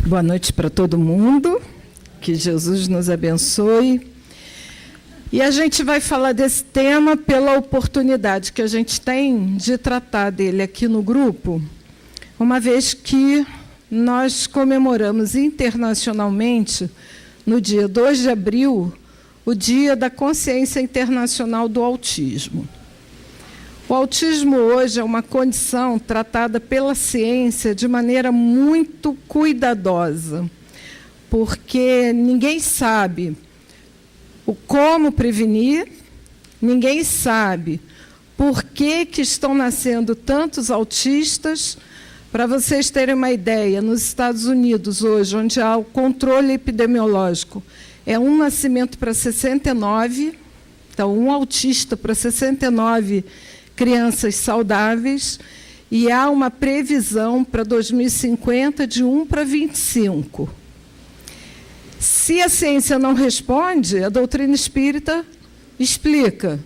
Boa noite para todo mundo, que Jesus nos abençoe. E a gente vai falar desse tema pela oportunidade que a gente tem de tratar dele aqui no grupo, uma vez que nós comemoramos internacionalmente, no dia 2 de abril, o Dia da Consciência Internacional do Autismo. O autismo hoje é uma condição tratada pela ciência de maneira muito cuidadosa, porque ninguém sabe o como prevenir, ninguém sabe por que estão nascendo tantos autistas. Para vocês terem uma ideia, nos Estados Unidos hoje, onde há o controle epidemiológico, é um nascimento para 69, então um autista para 69 crianças saudáveis, e há uma previsão para 2050 de 1 para 25. Se a ciência não responde, a doutrina espírita explica.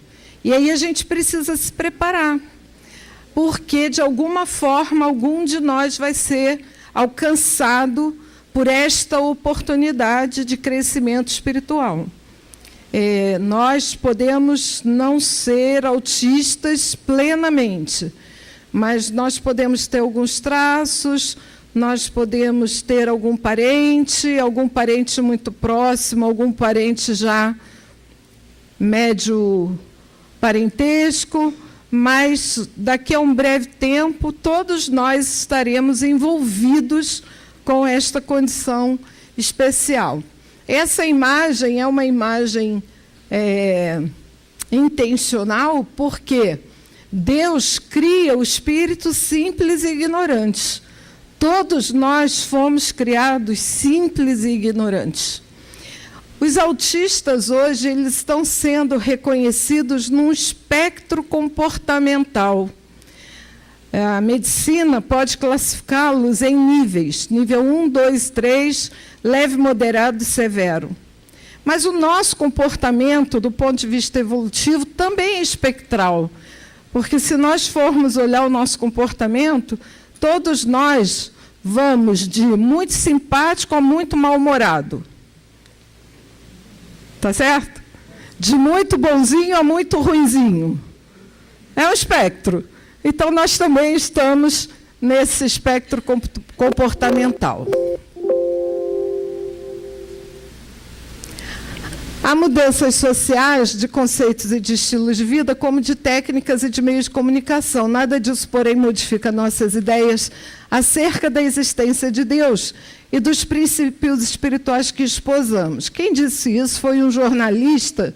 E aí a gente precisa se preparar, porque, de alguma forma, algum de nós vai ser alcançado por esta oportunidade de crescimento espiritual. Nós podemos não ser autistas plenamente, mas nós podemos ter alguns traços, nós podemos ter algum parente muito próximo, algum parente já médio parentesco, mas daqui a um breve tempo todos nós estaremos envolvidos com esta condição especial. Essa imagem é uma imagem intencional, porque Deus cria o espírito simples e ignorante. Todos nós fomos criados simples e ignorantes. Os autistas hoje eles estão sendo reconhecidos num espectro comportamental. A medicina pode classificá-los em níveis, nível 1, 2, 3, leve, moderado e severo. Mas o nosso comportamento, do ponto de vista evolutivo, também é espectral. Porque se nós formos olhar o nosso comportamento, todos nós vamos de muito simpático a muito mal-humorado. Tá certo? De muito bonzinho a muito ruinzinho. É um espectro. Então, nós também estamos nesse espectro comportamental. Há mudanças sociais de conceitos e de estilos de vida, como de técnicas e de meios de comunicação. Nada disso, porém, modifica nossas ideias acerca da existência de Deus e dos princípios espirituais que esposamos. Quem disse isso foi um jornalista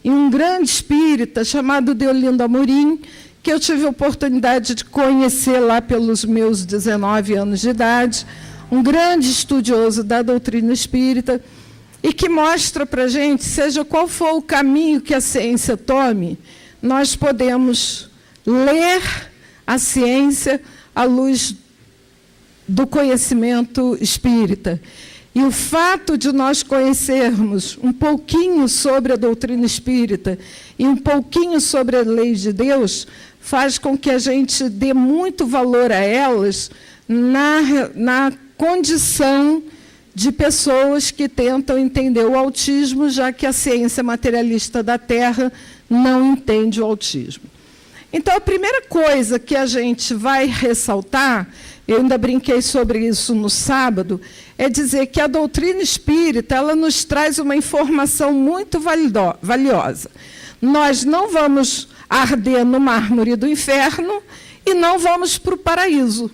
e um grande espírita chamado Deolindo Amorim, que eu tive a oportunidade de conhecer lá pelos meus 19 anos de idade, um grande estudioso da doutrina espírita, e que mostra para a gente, seja qual for o caminho que a ciência tome, nós podemos ler a ciência à luz do conhecimento espírita. E o fato de nós conhecermos um pouquinho sobre a doutrina espírita e um pouquinho sobre a lei de Deus faz com que a gente dê muito valor a elas na condição de pessoas que tentam entender o autismo, já que a ciência materialista da Terra não entende o autismo. Então, a primeira coisa que a gente vai ressaltar, eu ainda brinquei sobre isso no sábado, é dizer que a doutrina espírita ela nos traz uma informação muito valiosa. Nós não vamos arder no mármore do inferno e não vamos para o paraíso,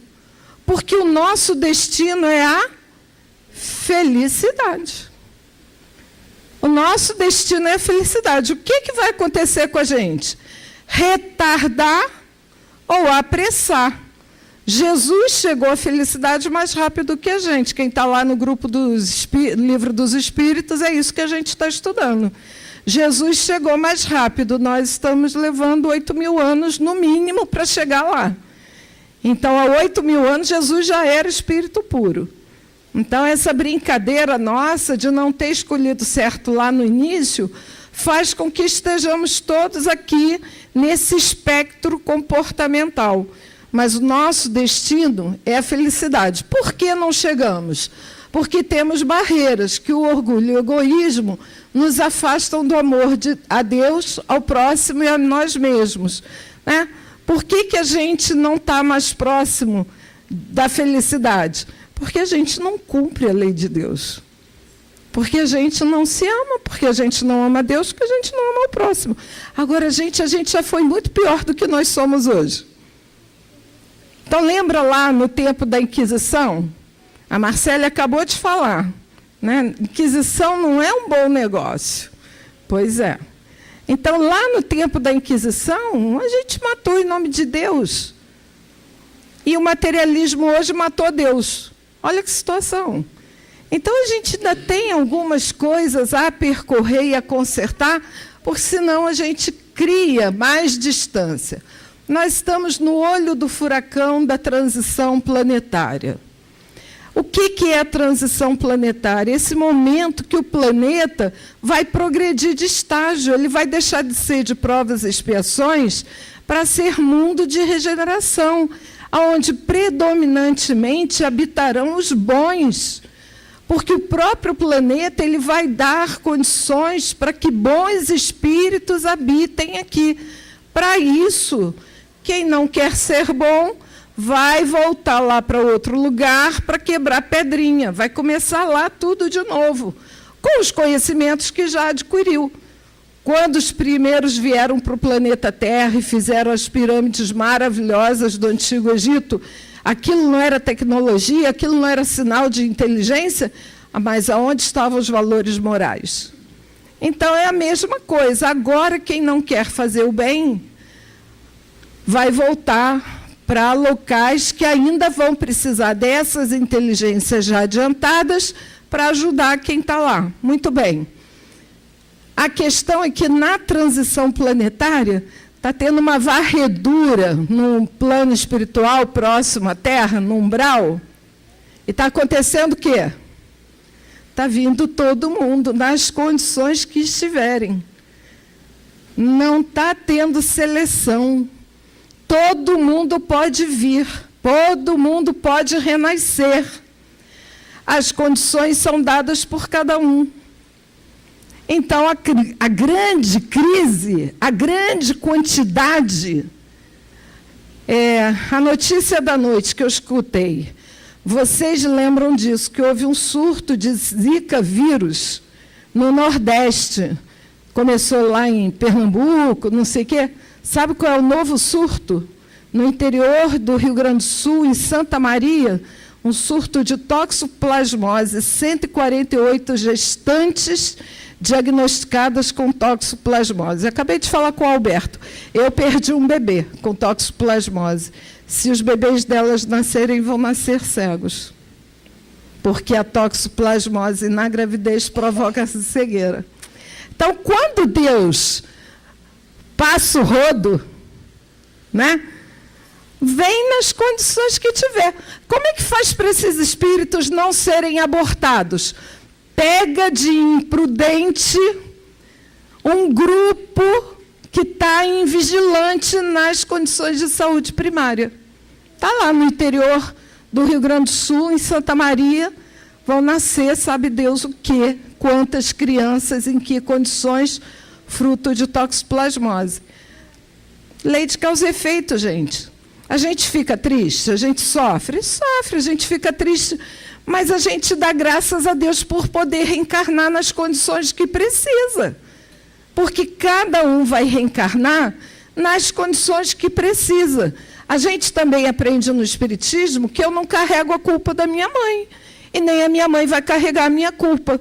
porque o nosso destino é a felicidade. O nosso destino é a felicidade. O que vai acontecer com a gente? Retardar ou apressar. Jesus chegou à felicidade mais rápido que a gente. Quem está lá no grupo do Livro dos Espíritos, é isso que a gente está estudando. Jesus chegou mais rápido. Nós estamos levando 8.000 anos, no mínimo, para chegar lá. Então, há 8.000 anos, Jesus já era espírito puro. Então, essa brincadeira nossa de não ter escolhido certo lá no início faz com que estejamos todos aqui nesse espectro comportamental. Mas o nosso destino é a felicidade. Por que não chegamos? porque temos barreiras, que o orgulho e o egoísmo nos afastam do amor a Deus, ao próximo e a nós mesmos, né? Por que a gente não está mais próximo da felicidade? Porque a gente não cumpre a lei de Deus. Porque a gente não se ama, porque a gente não ama Deus, porque a gente não ama o próximo. Agora, a gente já foi muito pior do que nós somos hoje. Então, lembra lá no tempo da Inquisição? A Marcélia acabou de falar, né? Inquisição não é um bom negócio. Pois é. Então, lá no tempo da Inquisição, a gente matou em nome de Deus. E o materialismo hoje matou Deus. Olha que situação. Então, a gente ainda tem algumas coisas a percorrer e a consertar, porque senão a gente cria mais distância. Nós estamos no olho do furacão da transição planetária. O que é a transição planetária? Esse momento que o planeta vai progredir de estágio, ele vai deixar de ser de provas e expiações para ser mundo de regeneração, onde predominantemente habitarão os bons, porque o próprio planeta ele vai dar condições para que bons espíritos habitem aqui. Para isso, quem não quer ser bom vai voltar lá para outro lugar para quebrar pedrinha, vai começar lá tudo de novo, com os conhecimentos que já adquiriu. Quando os primeiros vieram para o planeta Terra e fizeram as pirâmides maravilhosas do Antigo Egito, aquilo não era tecnologia, aquilo não era sinal de inteligência, mas aonde estavam os valores morais? Então, é a mesma coisa. Agora, quem não quer fazer o bem vai voltar para locais que ainda vão precisar dessas inteligências já adiantadas para ajudar quem está lá. Muito bem. A questão é que, na transição planetária, está tendo uma varredura no plano espiritual próximo à Terra, no umbral. E está acontecendo o quê? Está vindo todo mundo nas condições que estiverem. Não está tendo seleção. Todo mundo pode vir, todo mundo pode renascer. As condições são dadas por cada um. Então, a grande crise, a grande quantidade, a notícia da noite que eu escutei, vocês lembram disso, que houve um surto de Zika vírus no Nordeste. Começou lá em Pernambuco, não sei o quê. Sabe qual é o novo surto? No interior do Rio Grande do Sul, em Santa Maria, um surto de toxoplasmose, 148 gestantes diagnosticadas com toxoplasmose. Acabei de falar com o Alberto. Eu perdi um bebê com toxoplasmose. Se os bebês delas nascerem, vão nascer cegos. Porque a toxoplasmose na gravidez provoca cegueira. Então, quando Deus passa o rodo, né, vem nas condições que tiver. Como é que faz para esses espíritos não serem abortados? Pega de imprudente um grupo que está em vigilante nas condições de saúde primária. Está lá no interior do Rio Grande do Sul, em Santa Maria, vão nascer, sabe Deus o quê, quantas crianças, em que condições, fruto de toxoplasmose. Lei de causa e efeito, gente. A gente fica triste, a gente sofre, a gente fica triste, mas a gente dá graças a Deus por poder reencarnar nas condições que precisa. Porque cada um vai reencarnar nas condições que precisa. A gente também aprende no Espiritismo que eu não carrego a culpa da minha mãe, e nem a minha mãe vai carregar a minha culpa.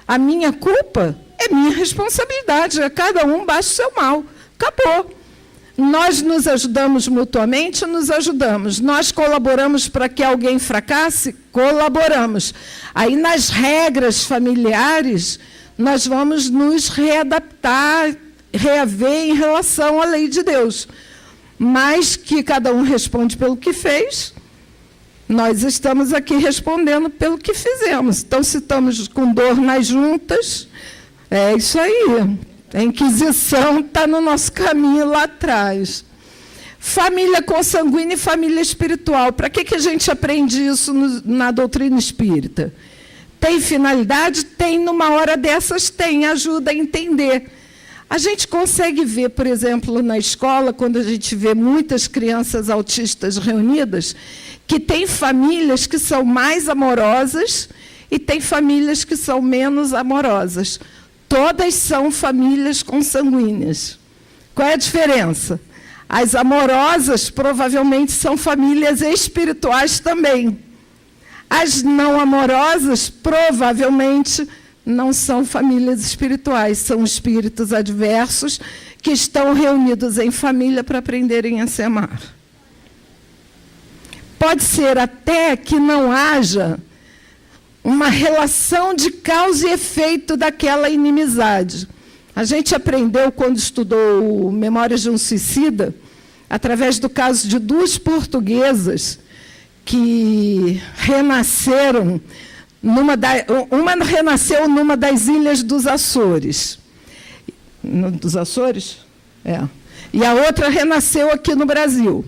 A minha culpa é minha responsabilidade, a cada um baixa o seu mal. Acabou. Nós nos ajudamos mutuamente, nos ajudamos. Nós colaboramos para que alguém fracasse? Colaboramos. Aí, nas regras familiares, nós vamos nos readaptar, reaver em relação à lei de Deus. Mas que cada um responde pelo que fez, nós estamos aqui respondendo pelo que fizemos. Então, se estamos com dor nas juntas, é isso aí. A Inquisição está no nosso caminho lá atrás. Família consanguínea e família espiritual. Para que a gente aprende isso na doutrina espírita? Tem finalidade? Tem. Numa hora dessas, tem. Ajuda a entender. A gente consegue ver, por exemplo, na escola, quando a gente vê muitas crianças autistas reunidas, que tem famílias que são mais amorosas e tem famílias que são menos amorosas. Todas são famílias consanguíneas. Qual é a diferença? As amorosas provavelmente são famílias espirituais também. As não amorosas provavelmente não são famílias espirituais, são espíritos adversos que estão reunidos em família para aprenderem a se amar. Pode ser até que não haja uma relação de causa e efeito daquela inimizade. A gente aprendeu, quando estudou Memórias de um Suicida, através do caso de duas portuguesas que renasceram, uma renasceu numa das ilhas dos Açores. Dos Açores? É. E a outra renasceu aqui no Brasil.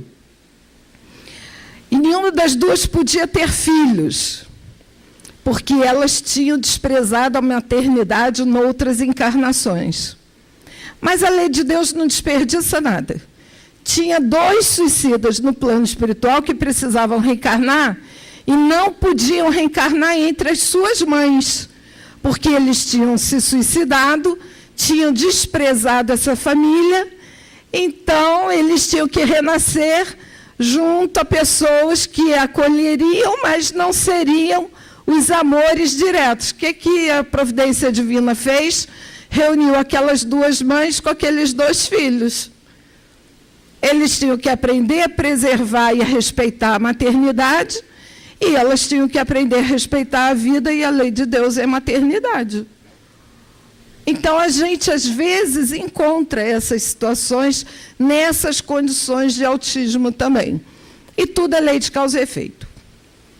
E nenhuma das duas podia ter filhos, porque elas tinham desprezado a maternidade em outras encarnações. Mas a lei de Deus não desperdiça nada. Tinha 2 suicidas no plano espiritual que precisavam reencarnar e não podiam reencarnar entre as suas mães, porque eles tinham se suicidado, tinham desprezado essa família, então eles tinham que renascer junto a pessoas que acolheriam, mas não seriam os amores diretos. O que a providência divina fez? Reuniu aquelas 2 mães com aqueles 2 filhos. Eles tinham que aprender a preservar e a respeitar a maternidade, e elas tinham que aprender a respeitar a vida, e a lei de Deus é a maternidade. Então, a gente, às vezes, encontra essas situações nessas condições de autismo também. E tudo é lei de causa e efeito.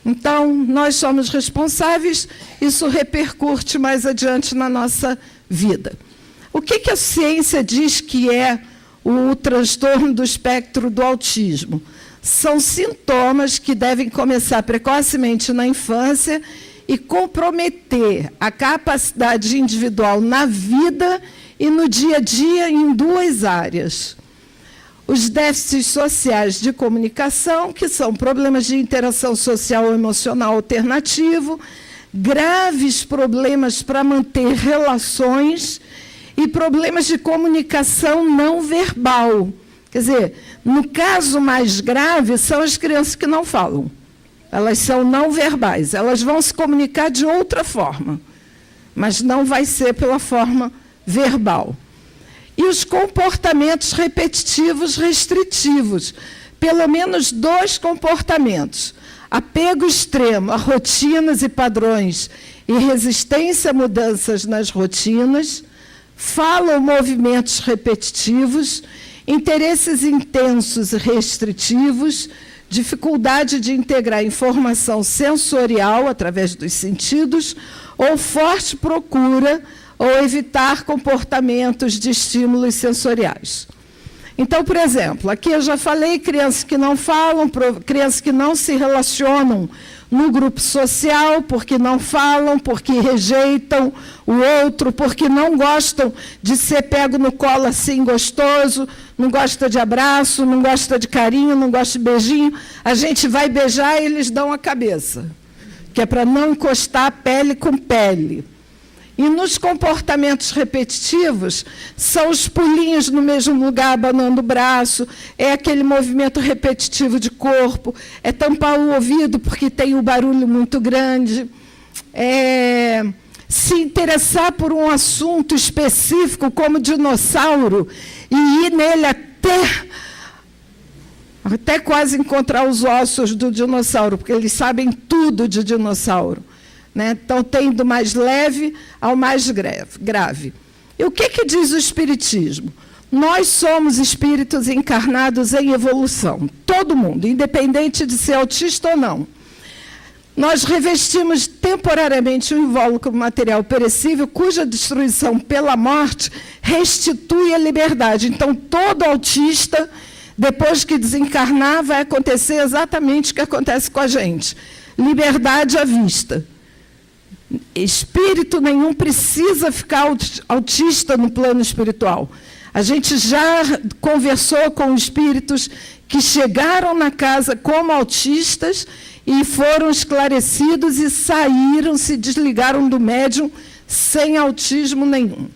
Então, nós somos responsáveis, isso repercute mais adiante na nossa vida. O que a ciência diz que é o transtorno do espectro do autismo? São sintomas que devem começar precocemente na infância e comprometer a capacidade individual na vida e no dia a dia em 2 áreas. Os déficits sociais de comunicação, que são problemas de interação social ou emocional alternativo, graves problemas para manter relações e problemas de comunicação não verbal. Quer dizer, no caso mais grave, são as crianças que não falam. Elas são não verbais, elas vão se comunicar de outra forma, mas não vai ser pela forma verbal. E os comportamentos repetitivos restritivos, pelo menos 2 comportamentos: apego extremo a rotinas e padrões e resistência a mudanças nas rotinas, fala ou movimentos repetitivos, interesses intensos e restritivos, dificuldade de integrar informação sensorial através dos sentidos, ou forte procura ou evitar comportamentos de estímulos sensoriais. Então, por exemplo, aqui eu já falei, crianças que não falam, crianças que não se relacionam no grupo social, porque não falam, porque rejeitam o outro, porque não gostam de ser pego no colo assim gostoso, não gosta de abraço, não gosta de carinho, não gosta de beijinho. A gente vai beijar e eles dão a cabeça, que é para não encostar pele com pele. E nos comportamentos repetitivos, são os pulinhos no mesmo lugar, abanando o braço, é aquele movimento repetitivo de corpo, é tampar o ouvido porque tem um barulho muito grande, é se interessar por um assunto específico, como dinossauro, e ir nele até quase encontrar os ossos do dinossauro, porque eles sabem tudo de dinossauro. Então, tem do mais leve ao mais grave. E o que diz o Espiritismo? Nós somos espíritos encarnados em evolução, todo mundo, independente de ser autista ou não. Nós revestimos temporariamente um invólucro material perecível, cuja destruição pela morte restitui a liberdade. Então, todo autista, depois que desencarnar, vai acontecer exatamente o que acontece com a gente. Liberdade à vista. Espírito nenhum precisa ficar autista no plano espiritual. A gente já conversou com espíritos que chegaram na casa como autistas e foram esclarecidos e saíram, se desligaram do médium sem autismo nenhum.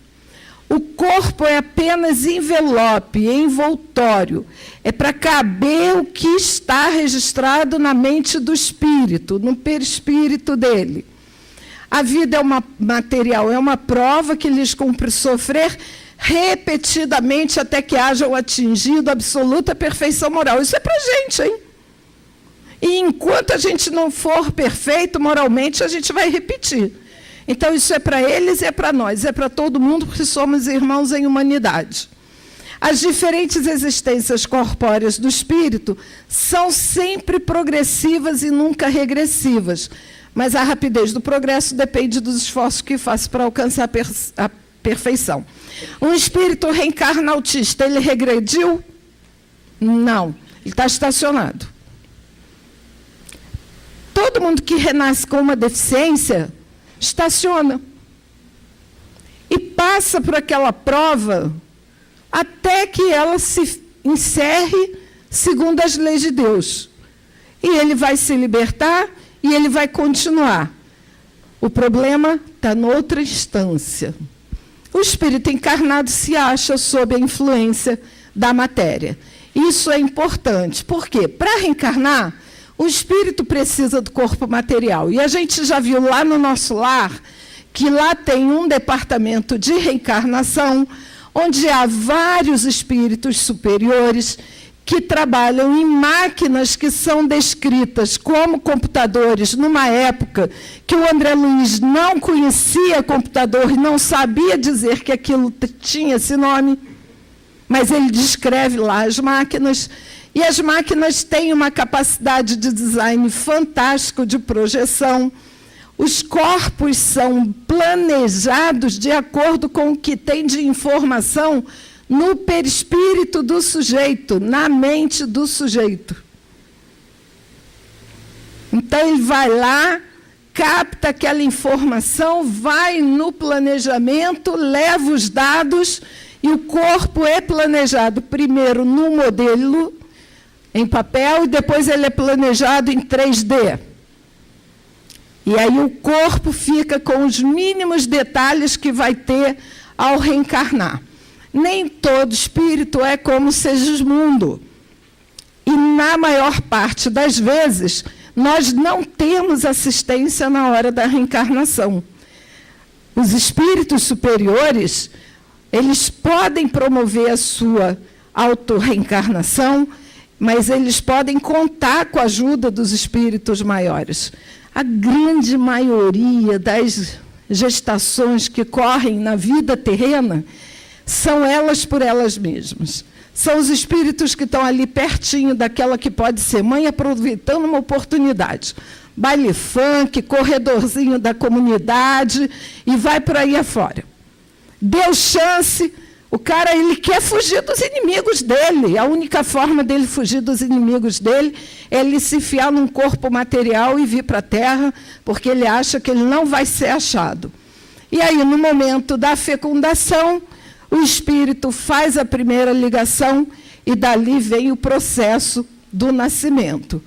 O corpo é apenas envelope, envoltório. É para caber o que está registrado na mente do espírito, no perispírito dele. A vida é uma material, é uma prova que lhes cumpre sofrer repetidamente até que hajam atingido a absoluta perfeição moral. Isso é para a gente, hein? E enquanto a gente não for perfeito moralmente, a gente vai repetir. Então, isso é para eles e é para nós, é para todo mundo, porque somos irmãos em humanidade. As diferentes existências corpóreas do espírito são sempre progressivas e nunca regressivas, mas a rapidez do progresso depende dos esforços que faço para alcançar a perfeição. Um espírito reencarna autista, ele regrediu? Não, ele está estacionado. Todo mundo que renasce com uma deficiência estaciona e passa por aquela prova até que ela se encerre segundo as leis de Deus. E ele vai se libertar e ele vai continuar. O problema está noutra instância. O espírito encarnado se acha sob a influência da matéria. Isso é importante. Por quê? Para reencarnar, o espírito precisa do corpo material. E a gente já viu lá no nosso lar, que lá tem um departamento de reencarnação, onde há vários espíritos superiores que trabalham em máquinas que são descritas como computadores, numa época que o André Luiz não conhecia computador e não sabia dizer que aquilo tinha esse nome, mas ele descreve lá as máquinas. E as máquinas têm uma capacidade de design fantástico de projeção. Os corpos são planejados de acordo com o que tem de informação no perispírito do sujeito, na mente do sujeito. Então, ele vai lá, capta aquela informação, vai no planejamento, leva os dados, e o corpo é planejado primeiro no modelo, em papel, e depois ele é planejado em 3D. E aí o corpo fica com os mínimos detalhes que vai ter ao reencarnar. Nem todo espírito é como Segismundo. E, na maior parte das vezes, nós não temos assistência na hora da reencarnação. Os espíritos superiores, eles podem promover a sua autorreencarnação, mas eles podem contar com a ajuda dos espíritos maiores. A grande maioria das gestações que correm na vida terrena são elas por elas mesmas. São os espíritos que estão ali pertinho daquela que pode ser mãe, aproveitando uma oportunidade. Baile funk, corredorzinho da comunidade, e vai por aí afora. Deu chance, o cara ele quer fugir dos inimigos dele. A única forma dele fugir dos inimigos dele é ele se enfiar num corpo material e vir para a Terra, porque ele acha que ele não vai ser achado. E aí, no momento da fecundação, o espírito faz a primeira ligação e dali vem o processo do nascimento.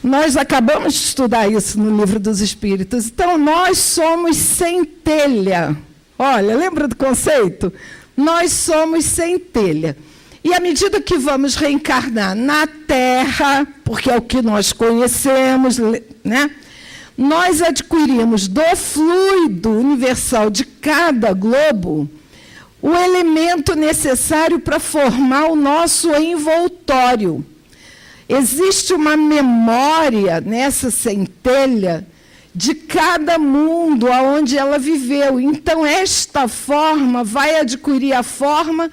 Nós acabamos de estudar isso no Livro dos Espíritos. Então, nós somos centelha. Olha, lembra do conceito? Nós somos centelha. E à medida que vamos reencarnar na Terra, porque é o que nós conhecemos, né? Nós adquirimos do fluido universal de cada globo o elemento necessário para formar o nosso envoltório. Existe uma memória nessa centelha de cada mundo aonde ela viveu. Então, esta forma vai adquirir a forma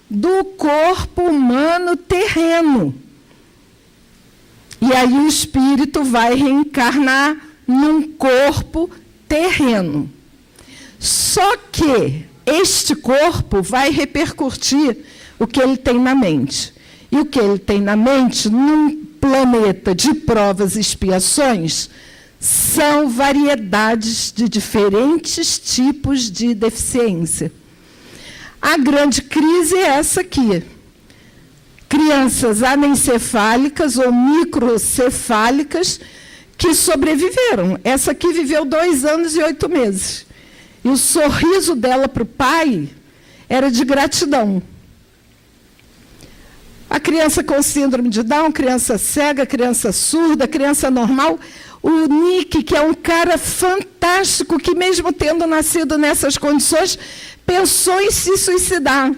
do corpo humano terreno. E aí o espírito vai reencarnar num corpo terreno. Só que este corpo vai repercutir o que ele tem na mente. E o que ele tem na mente, num planeta de provas e expiações, são variedades de diferentes tipos de deficiência. A grande crise é essa aqui. Crianças anencefálicas ou microcefálicas que sobreviveram. Essa aqui viveu 2 anos e 8 meses. E o sorriso dela para o pai era de gratidão. A criança com síndrome de Down, criança cega, criança surda, criança normal. O Nick, que é um cara fantástico, que mesmo tendo nascido nessas condições, pensou em se suicidar.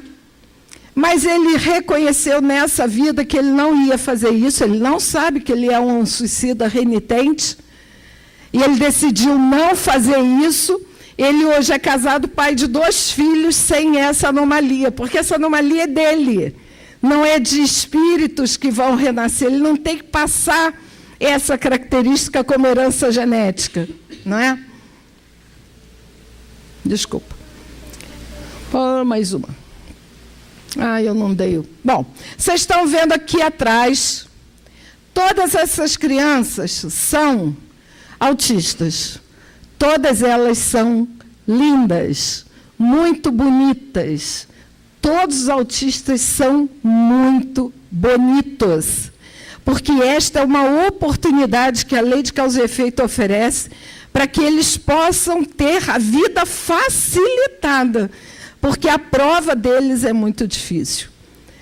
Mas ele reconheceu nessa vida que ele não ia fazer isso, ele não sabe que ele é um suicida renitente, e ele decidiu não fazer isso. Ele hoje é casado, pai de 2 filhos, sem essa anomalia, porque essa anomalia é dele, não é de espíritos que vão renascer, ele não tem que passar essa característica como herança genética, não é? Desculpa. Mais uma. Eu não dei. Bom, vocês estão vendo aqui atrás, todas essas crianças são autistas. Todas elas são lindas, muito bonitas. Todos os autistas são muito bonitos. Porque esta é uma oportunidade que a lei de causa e efeito oferece para que eles possam ter a vida facilitada. Porque a prova deles é muito difícil.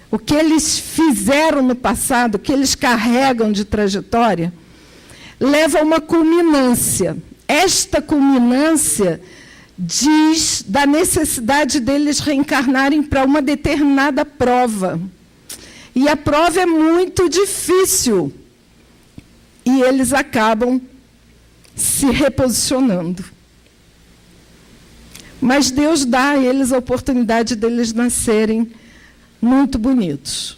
O que eles fizeram no passado, o que eles carregam de trajetória, leva a uma culminância. Esta culminância diz da necessidade deles reencarnarem para uma determinada prova. E a prova é muito difícil. E eles acabam se reposicionando. Mas Deus dá a eles a oportunidade deles nascerem muito bonitos.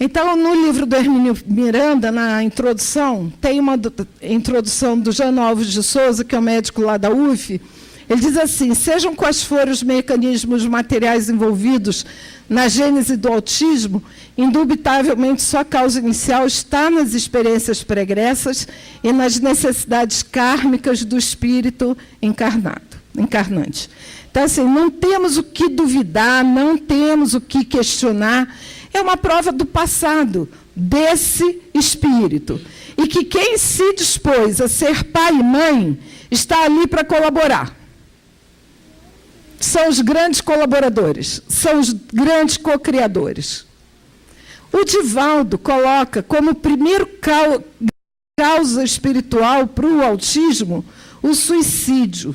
Então, no livro do Hermínio Miranda, na introdução, tem uma introdução do Jano Alves de Souza, que é o médico lá da UF. Ele diz assim: sejam quais forem os mecanismos materiais envolvidos na gênese do autismo, indubitavelmente sua causa inicial está nas experiências pregressas e nas necessidades kármicas do espírito encarnante. Então, assim, não temos o que duvidar, não temos o que questionar. É uma prova do passado desse espírito. E que quem se dispôs a ser pai e mãe está ali para colaborar. São os grandes colaboradores, são os grandes co-criadores. O Divaldo coloca como primeiro causa espiritual para o autismo o suicídio.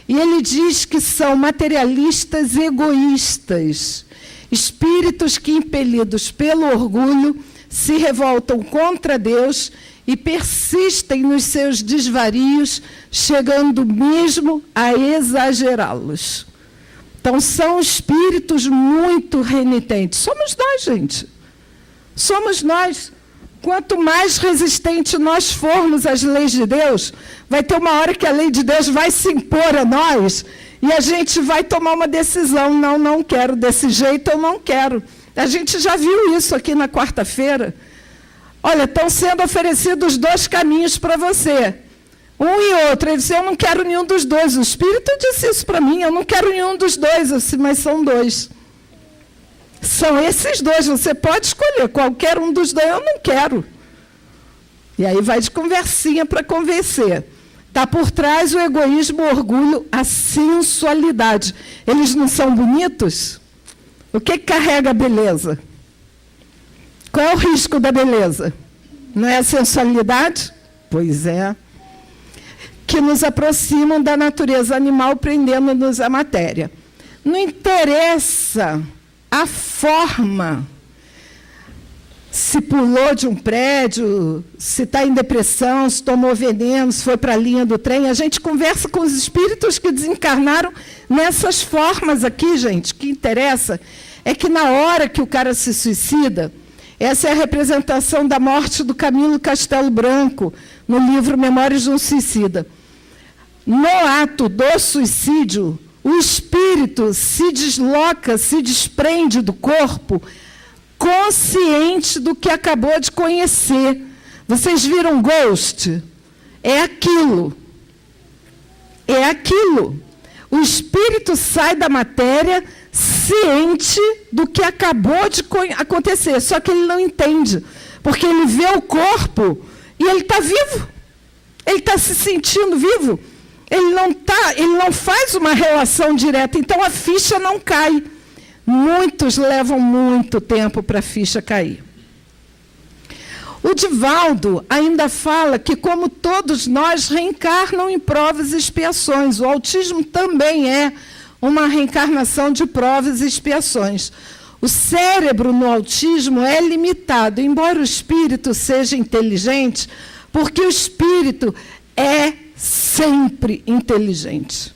E ele diz que são materialistas egoístas, espíritos que, impelidos pelo orgulho, se revoltam contra Deus e persistem nos seus desvarios, chegando mesmo a exagerá-los. Então, são espíritos muito renitentes. Somos nós, gente. Somos nós. Quanto mais resistente nós formos às leis de Deus, vai ter uma hora que a lei de Deus vai se impor a nós e a gente vai tomar uma decisão. Não, não quero desse jeito, eu não quero. A gente já viu isso aqui na quarta-feira. Olha, estão sendo oferecidos 2 caminhos para você. Um e outro. Ele disse, eu não quero nenhum dos 2. O Espírito disse isso para mim, eu não quero nenhum dos 2. Eu disse, mas são 2. São esses 2, você pode escolher qualquer um dos 2, eu não quero. E aí vai de conversinha para convencer. Está por trás o egoísmo, o orgulho, a sensualidade. Eles não são bonitos? O que carrega a beleza? Qual é o risco da beleza? Não é a sensualidade? Pois é. Que nos aproximam da natureza animal, prendendo-nos à matéria. Não interessa a forma, se pulou de um prédio, se está em depressão, se tomou veneno, se foi para a linha do trem. A gente conversa com os espíritos que desencarnaram nessas formas aqui, gente. O que interessa é que na hora que o cara se suicida, essa é a representação da morte do Camilo Castelo Branco, no livro Memórias de um Suicida. No ato do suicídio, o espírito se desloca, se desprende do corpo, consciente do que acabou de conhecer. Vocês viram Ghost? é aquilo. É aquilo. O espírito sai da matéria ciente do que acabou de acontecer, só que ele não entende, porque ele vê o corpo e ele está vivo. Ele está se sentindo vivo. Ele não faz uma relação direta, então a ficha não cai. Muitos levam muito tempo para a ficha cair. O Divaldo ainda fala que, como todos nós, reencarnam em provas e expiações. O autismo também é uma reencarnação de provas e expiações. O cérebro no autismo é limitado, embora o espírito seja inteligente, porque o espírito é sempre inteligente.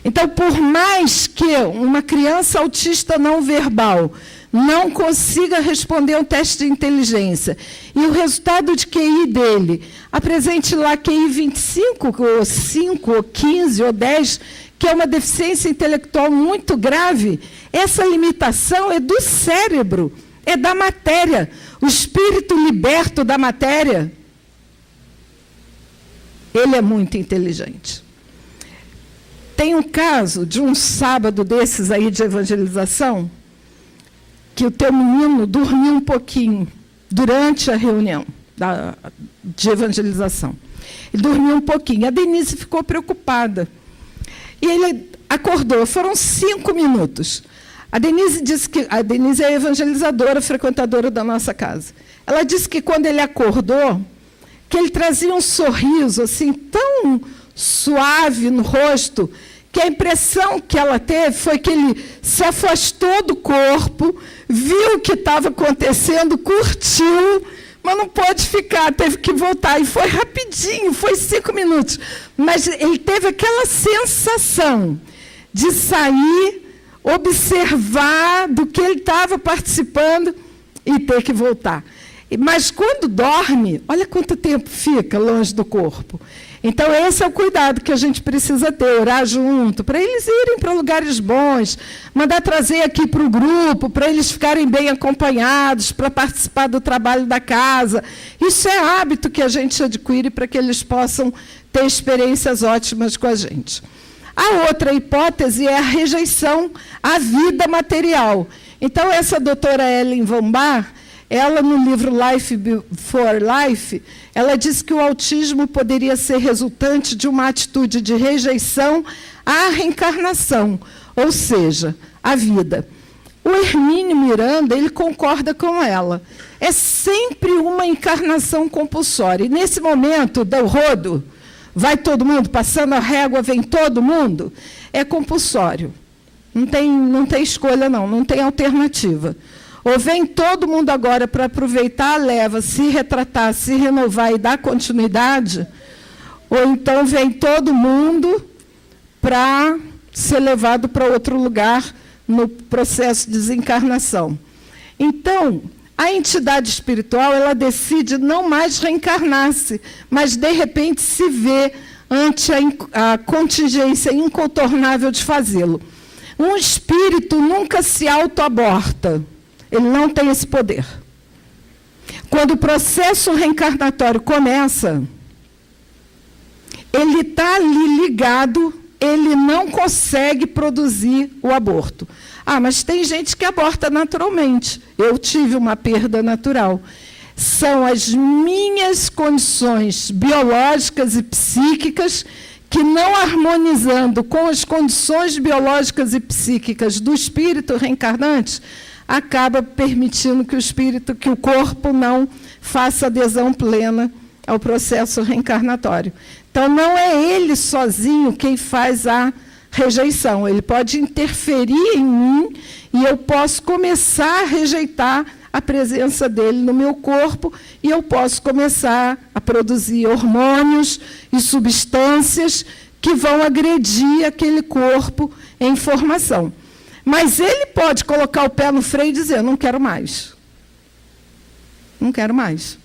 Então, por mais que uma criança autista não verbal não consiga responder um teste de inteligência, e o resultado de QI dele apresente lá QI 25, ou 5, ou 15, ou 10, que é uma deficiência intelectual muito grave, essa limitação é do cérebro, é da matéria. O espírito liberto da matéria, ele é muito inteligente. Tem um caso de um sábado desses aí de evangelização, que o teu menino dormiu um pouquinho durante a reunião de evangelização. Ele dormiu um pouquinho. A Denise ficou preocupada. E ele acordou. Foram 5 minutos. A Denise disse que... A Denise é evangelizadora, frequentadora da nossa casa. Ela disse que, quando ele acordou, que ele trazia um sorriso assim, tão suave no rosto, que a impressão que ela teve foi que ele se afastou do corpo, viu o que estava acontecendo, curtiu, mas não pôde ficar, teve que voltar. E foi rapidinho, foi 5 minutos. Mas ele teve aquela sensação de sair, observar do que ele estava participando e ter que voltar. Mas quando dorme, olha quanto tempo fica longe do corpo. Então, esse é o cuidado que a gente precisa ter, orar junto, para eles irem para lugares bons, mandar trazer aqui para o grupo, para eles ficarem bem acompanhados, para participar do trabalho da casa. Isso é hábito que a gente adquire para que eles possam ter experiências ótimas com a gente. A outra hipótese é a rejeição à vida material. Então, essa doutora Ellen Von Baer, ela, no livro Life Before Life, ela diz que o autismo poderia ser resultante de uma atitude de rejeição à reencarnação, ou seja, à vida. O Hermínio Miranda, ele concorda com ela. É sempre uma encarnação compulsória. E, nesse momento do rodo, vai todo mundo, passando a régua, vem todo mundo, é compulsório. Não tem escolha, não tem alternativa. Ou vem todo mundo agora para aproveitar a leva, se retratar, se renovar e dar continuidade, ou então vem todo mundo para ser levado para outro lugar no processo de desencarnação. Então, a entidade espiritual, ela decide não mais reencarnar-se, mas, de repente, se vê ante a contingência incontornável de fazê-lo. Um espírito nunca se autoaborta. Ele não tem esse poder. Quando o processo reencarnatório começa, ele está ali ligado, ele não consegue produzir o aborto. Ah, mas tem gente que aborta naturalmente. Eu tive uma perda natural. São as minhas condições biológicas e psíquicas que, não harmonizando com as condições biológicas e psíquicas do espírito reencarnante, acaba permitindo que o corpo não faça adesão plena ao processo reencarnatório. Então, não é ele sozinho quem faz a rejeição. Ele pode interferir em mim e eu posso começar a rejeitar a presença dele no meu corpo e eu posso começar a produzir hormônios e substâncias que vão agredir aquele corpo em formação. Mas ele pode colocar o pé no freio e dizer, não quero mais. Não quero mais.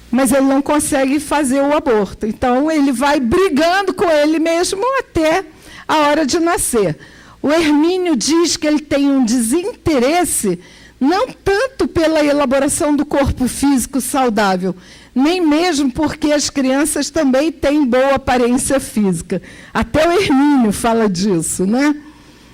Mas ele não consegue fazer o aborto. Então, ele vai brigando com ele mesmo até a hora de nascer. O Hermínio diz que ele tem um desinteresse não tanto pela elaboração do corpo físico saudável, nem mesmo porque as crianças também têm boa aparência física. Até o Hermínio fala disso, né?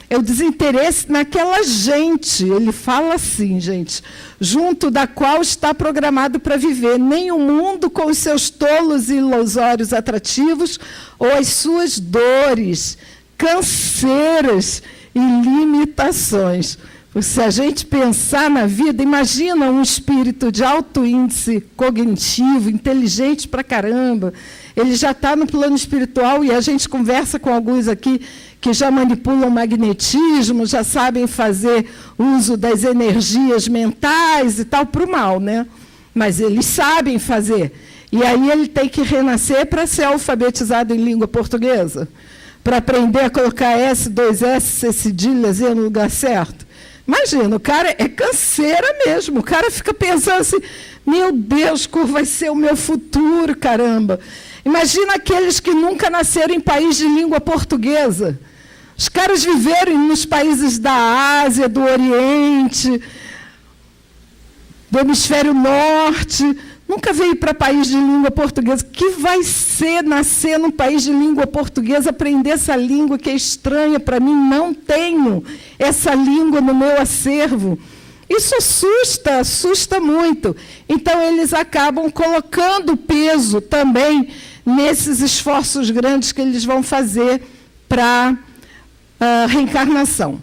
É o desinteresse naquela gente. Ele fala assim, gente, junto da qual está programado para viver, nem o mundo com os seus tolos e ilusórios atrativos, ou as suas dores, canseiras e limitações. Se a gente pensar na vida, imagina um espírito de alto índice cognitivo, inteligente pra caramba, ele já está no plano espiritual, e a gente conversa com alguns aqui que já manipulam magnetismo, já sabem fazer uso das energias mentais e tal, para o mal, né? Mas eles sabem fazer. E aí ele tem que renascer para ser alfabetizado em língua portuguesa, para aprender a colocar S, 2S, C cedilha, Z no lugar certo. Imagina, o cara é canseira mesmo, o cara fica pensando assim, meu Deus, qual vai ser o meu futuro, caramba. Imagina aqueles que nunca nasceram em país de língua portuguesa. Os caras viveram nos países da Ásia, do Oriente, do Hemisfério Norte, nunca veio para país de língua portuguesa. O que vai ser nascer num país de língua portuguesa, aprender essa língua que é estranha para mim? Não tenho essa língua no meu acervo. Isso assusta muito. Então, eles acabam colocando peso também nesses esforços grandes que eles vão fazer para a reencarnação.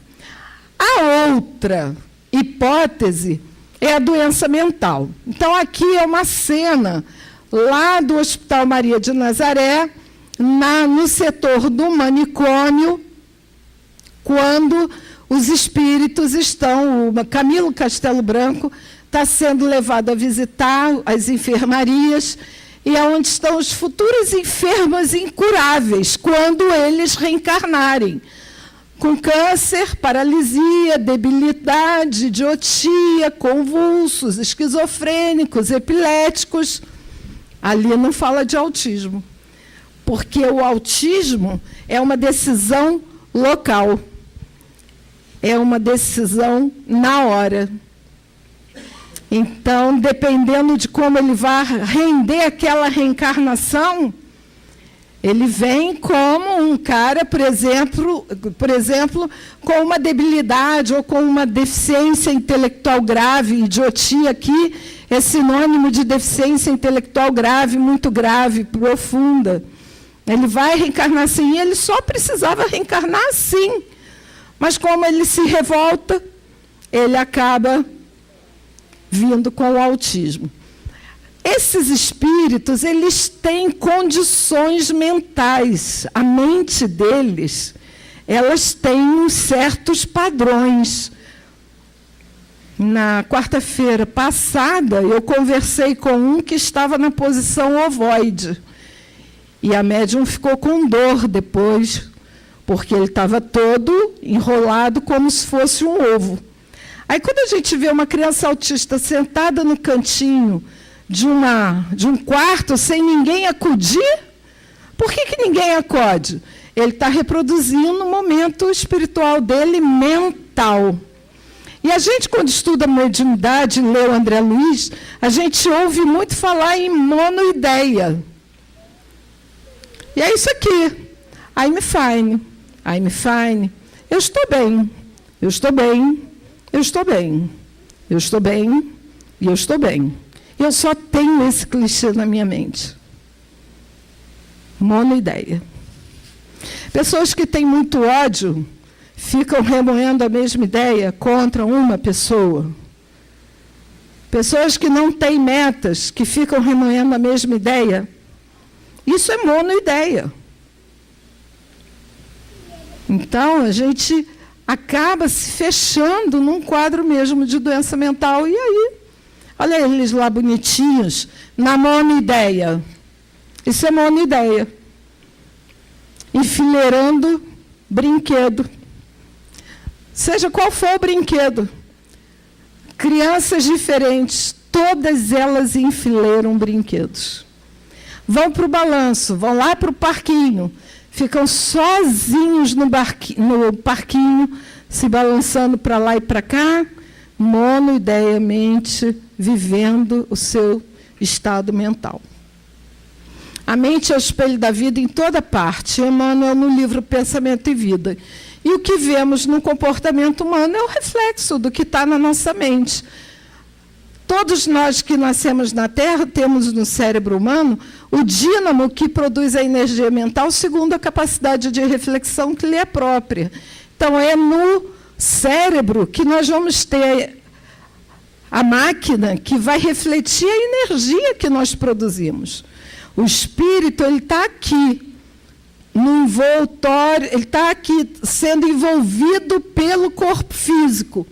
A outra hipótese é a doença mental. Então, aqui é uma cena lá do Hospital Maria de Nazaré, no setor do manicômio, quando os espíritos estão... O Camilo Castelo Branco está sendo levado a visitar as enfermarias, e é onde estão os futuros enfermos incuráveis, quando eles reencarnarem, com câncer, paralisia, debilidade, idiotia, convulsos, esquizofrênicos, epiléticos. Ali não fala de autismo, porque o autismo é uma decisão local, é uma decisão na hora. Então, dependendo de como ele vai render aquela reencarnação, ele vem como um cara, por exemplo, com uma debilidade ou com uma deficiência intelectual grave. Idiotia aqui é sinônimo de deficiência intelectual grave, muito grave, profunda. Ele vai reencarnar assim, e ele só precisava reencarnar assim. Mas como ele se revolta, ele acaba vindo com o autismo. Esses espíritos, eles têm condições mentais. A mente deles, elas têm certos padrões. Na quarta-feira passada, eu conversei com um que estava na posição ovoide. E a médium ficou com dor depois, porque ele estava todo enrolado como se fosse um ovo. Aí, quando a gente vê uma criança autista sentada no cantinho de um quarto, sem ninguém acudir, por que ninguém acode? Ele está reproduzindo o momento espiritual dele, mental. E a gente, quando estuda mediunidade, lê o André Luiz, a gente ouve muito falar em monoideia. E é isso aqui. I'm fine. I'm fine. Eu estou bem. Eu estou bem. Eu estou bem. Eu estou bem. E eu estou bem. Eu só tenho esse clichê na minha mente. Monoideia. Pessoas que têm muito ódio ficam remoendo a mesma ideia contra uma pessoa. Pessoas que não têm metas, que ficam remoendo a mesma ideia. Isso é monoideia. Então, a gente acaba se fechando num quadro mesmo de doença mental. E aí, olha eles lá bonitinhos, na monoideia. Isso é monoideia. Enfileirando brinquedo. Seja qual for o brinquedo. Crianças diferentes, todas elas enfileiram brinquedos. Vão para o balanço, vão lá para o parquinho, ficam sozinhos no parquinho, se balançando para lá e para cá, monoideiamente vivendo o seu estado mental. A mente é o espelho da vida em toda parte. Emmanuel no livro Pensamento e Vida. E o que vemos no comportamento humano é o reflexo do que está na nossa mente. Todos nós que nascemos na Terra temos no cérebro humano o dínamo que produz a energia mental segundo a capacidade de reflexão que lhe é própria. Então, é no cérebro que nós vamos ter a máquina que vai refletir a energia que nós produzimos. O espírito, ele está aqui, no envoltório, ele está aqui sendo envolvido pelo corpo físico.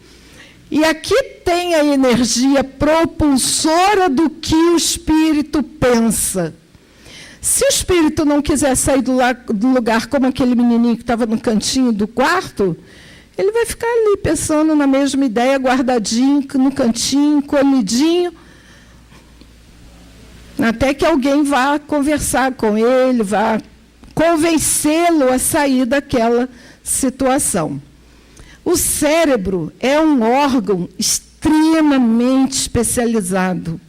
E aqui tem a energia propulsora do que o espírito pensa. Se o espírito não quiser sair do lugar como aquele menininho que estava no cantinho do quarto, ele vai ficar ali pensando na mesma ideia, guardadinho, no cantinho, colhidinho, até que alguém vá conversar com ele, vá convencê-lo a sair daquela situação. O cérebro é um órgão extremamente especializado.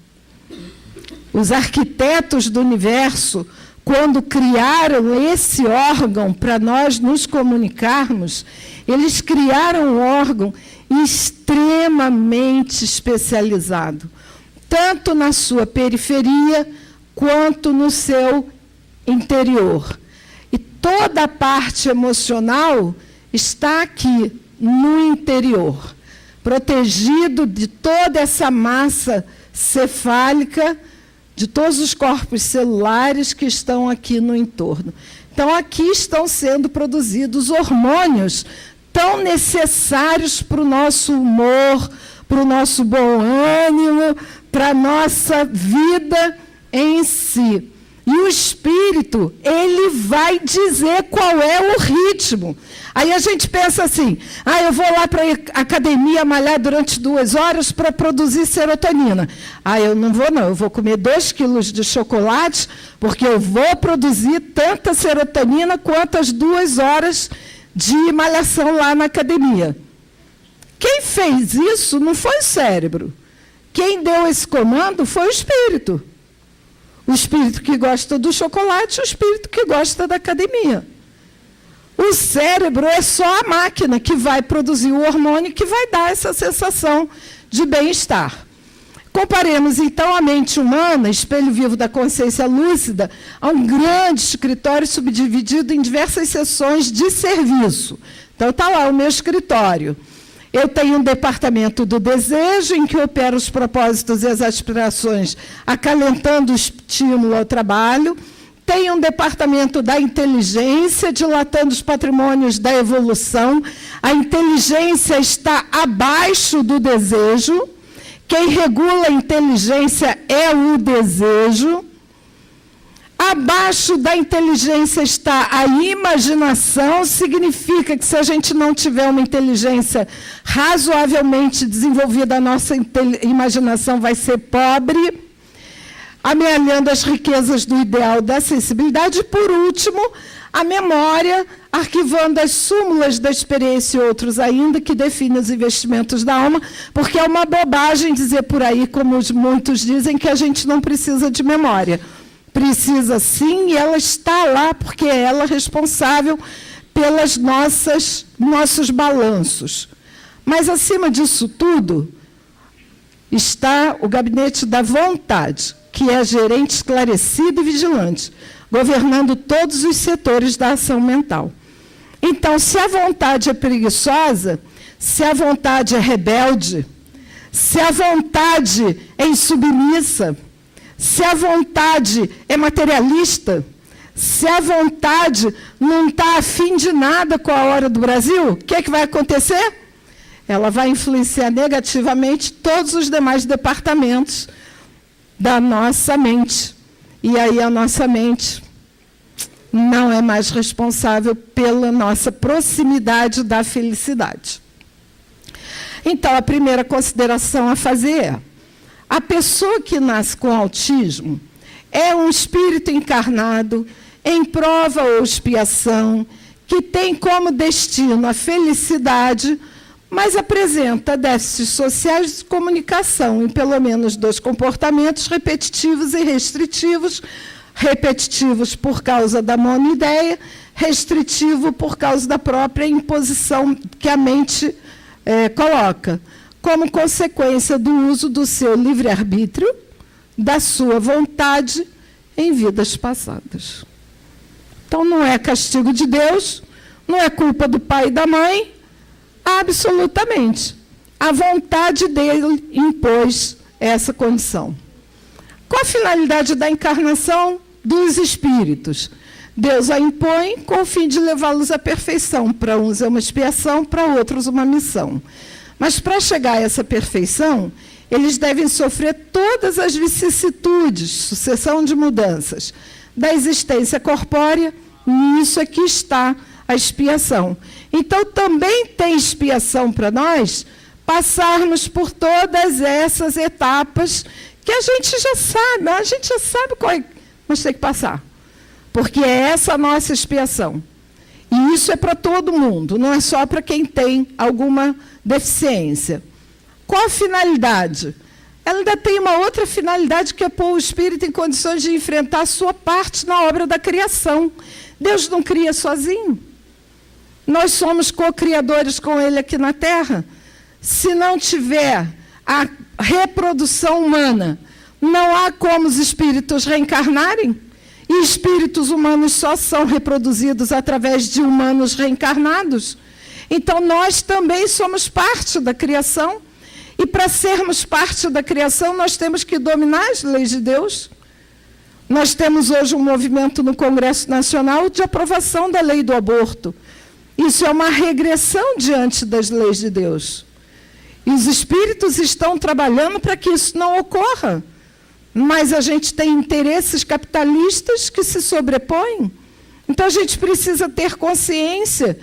Os arquitetos do universo, quando criaram esse órgão para nós nos comunicarmos, eles criaram um órgão extremamente especializado, tanto na sua periferia quanto no seu interior. E toda a parte emocional está aqui, no interior, protegido de toda essa massa cefálica, de todos os corpos celulares que estão aqui no entorno. Então, aqui estão sendo produzidos hormônios tão necessários para o nosso humor, para o nosso bom ânimo, para a nossa vida em si. E o espírito, ele vai dizer qual é o ritmo. Aí a gente pensa assim, eu vou lá para a academia malhar durante 2 horas para produzir serotonina. Eu não vou não, eu vou comer 2 quilos de chocolate, porque eu vou produzir tanta serotonina quanto as 2 horas de malhação lá na academia. Quem fez isso não foi o cérebro. Quem deu esse comando foi o espírito. O espírito que gosta do chocolate, o espírito que gosta da academia. O cérebro é só a máquina que vai produzir o hormônio que vai dar essa sensação de bem-estar. Comparemos, então, a mente humana, espelho vivo da consciência lúcida, a um grande escritório subdividido em diversas seções de serviço. Então, está lá o meu escritório. Eu tenho um departamento do desejo, em que opero os propósitos e as aspirações, acalentando o estímulo ao trabalho. Tenho um departamento da inteligência, dilatando os patrimônios da evolução. A inteligência está abaixo do desejo. Quem regula a inteligência é o desejo. Abaixo da inteligência está a imaginação, significa que se a gente não tiver uma inteligência razoavelmente desenvolvida, a nossa imaginação vai ser pobre, amealhando as riquezas do ideal da sensibilidade. E, por último, a memória, arquivando as súmulas da experiência e outros ainda, que definem os investimentos da alma, porque é uma bobagem dizer por aí, como muitos dizem, que a gente não precisa de memória. Precisa sim, e ela está lá porque é ela responsável pelas nossos balanços. Mas, acima disso tudo, está o gabinete da vontade, que é gerente esclarecido e vigilante, governando todos os setores da ação mental. Então, se a vontade é preguiçosa, se a vontade é rebelde, se a vontade é insubmissa, se a vontade é materialista, se a vontade não está afim de nada com a hora do Brasil, o que é que vai acontecer? Ela vai influenciar negativamente todos os demais departamentos da nossa mente. E aí a nossa mente não é mais responsável pela nossa proximidade da felicidade. Então, a primeira consideração a fazer é: a pessoa que nasce com autismo é um espírito encarnado em prova ou expiação, que tem como destino a felicidade, mas apresenta déficits sociais de comunicação em pelo menos 2 comportamentos repetitivos e restritivos. Repetitivos por causa da monoideia, restritivo por causa da própria imposição que a mente coloca, como consequência do uso do seu livre-arbítrio, da sua vontade em vidas passadas. Então, não é castigo de Deus, não é culpa do pai e da mãe, absolutamente. A vontade dele impôs essa condição. Qual a finalidade da encarnação dos espíritos? Deus a impõe com o fim de levá-los à perfeição. Para uns é uma expiação, para outros uma missão. Mas para chegar a essa perfeição, eles devem sofrer todas as vicissitudes, sucessão de mudanças, da existência corpórea. Nisso aqui está a expiação. Então, também tem expiação para nós passarmos por todas essas etapas que a gente já sabe qual é, mas tem que passar. Porque é essa a nossa expiação. E isso é para todo mundo, não é só para quem tem alguma deficiência. Qual a finalidade? Ela ainda tem uma outra finalidade, que é pôr o espírito em condições de enfrentar a sua parte na obra da criação. Deus não cria sozinho. Nós somos co-criadores com Ele aqui na Terra. Se não tiver a reprodução humana, não há como os espíritos reencarnarem. E espíritos humanos só são reproduzidos através de humanos reencarnados. Então, nós também somos parte da criação. E para sermos parte da criação, nós temos que dominar as leis de Deus. Nós temos hoje um movimento no Congresso Nacional de aprovação da lei do aborto. Isso é uma regressão diante das leis de Deus. E os espíritos estão trabalhando para que isso não ocorra. Mas a gente tem interesses capitalistas que se sobrepõem. Então, a gente precisa ter consciência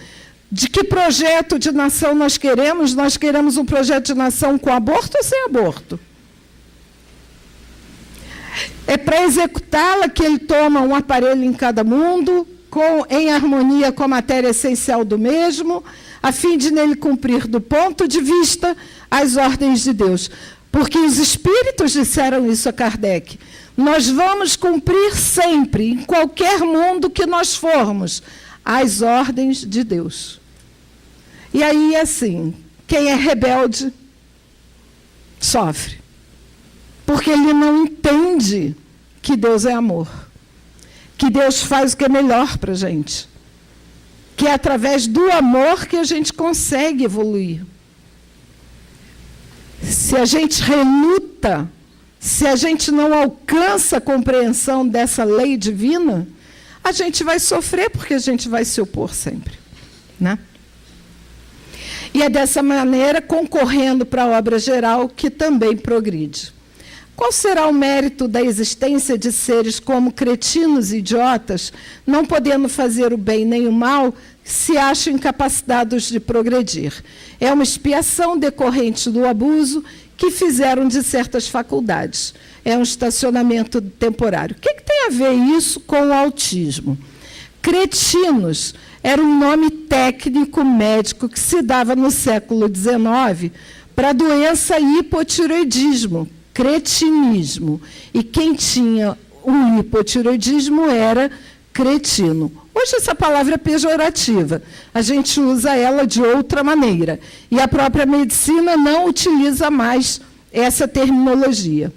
de que projeto de nação nós queremos. Nós queremos um projeto de nação com aborto ou sem aborto? É para executá-la que ele toma um aparelho em cada mundo, em harmonia com a matéria essencial do mesmo, a fim de nele cumprir do ponto de vista as ordens de Deus. Porque os espíritos disseram isso a Kardec. Nós vamos cumprir sempre, em qualquer mundo que nós formos, as ordens de Deus. E aí, assim, quem é rebelde sofre. Porque ele não entende que Deus é amor. Que Deus faz o que é melhor para a gente. Que é através do amor que a gente consegue evoluir. Se a gente reluta, se a gente não alcança a compreensão dessa lei divina, a gente vai sofrer porque a gente vai se opor sempre, né? E é dessa maneira, concorrendo para a obra geral, que também progride. Qual será o mérito da existência de seres como cretinos e idiotas, não podendo fazer o bem nem o mal, se acham incapacitados de progredir? É uma expiação decorrente do abuso que fizeram de certas faculdades. É um estacionamento temporário. O que tem a ver isso com o autismo? Cretinos era um nome técnico médico que se dava no século XIX para a doença hipotireoidismo, cretinismo. E quem tinha o hipotireoidismo era cretino. Hoje essa palavra é pejorativa, a gente usa ela de outra maneira. E a própria medicina não utiliza mais essa terminologia.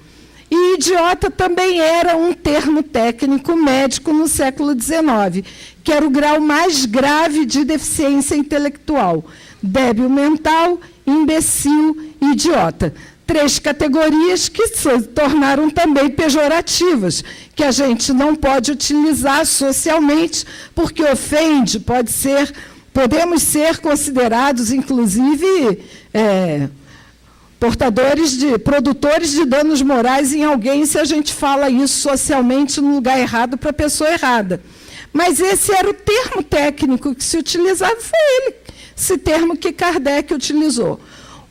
E idiota também era um termo técnico médico no século XIX, que era o grau mais grave de deficiência intelectual: débil mental, imbecil e idiota. 3 categorias que se tornaram também pejorativas, que a gente não pode utilizar socialmente, porque ofende, podemos ser considerados, inclusive, produtores de danos morais em alguém, se a gente fala isso socialmente no lugar errado para a pessoa errada. Mas esse era o termo técnico que se utilizava, foi esse termo que Kardec utilizou.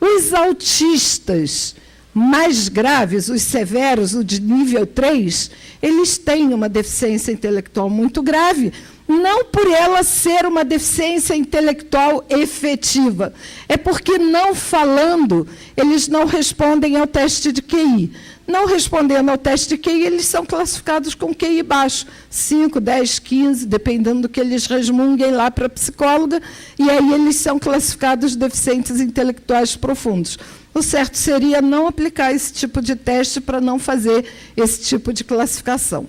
Os autistas, mais graves, os severos, o de nível 3, eles têm uma deficiência intelectual muito grave, não por ela ser uma deficiência intelectual efetiva, é porque, não falando, eles não respondem ao teste de QI. Não respondendo ao teste de QI, eles são classificados com QI baixo, 5, 10, 15, dependendo do que eles resmunguem lá para a psicóloga, e aí eles são classificados deficientes intelectuais profundos. O certo seria não aplicar esse tipo de teste para não fazer esse tipo de classificação.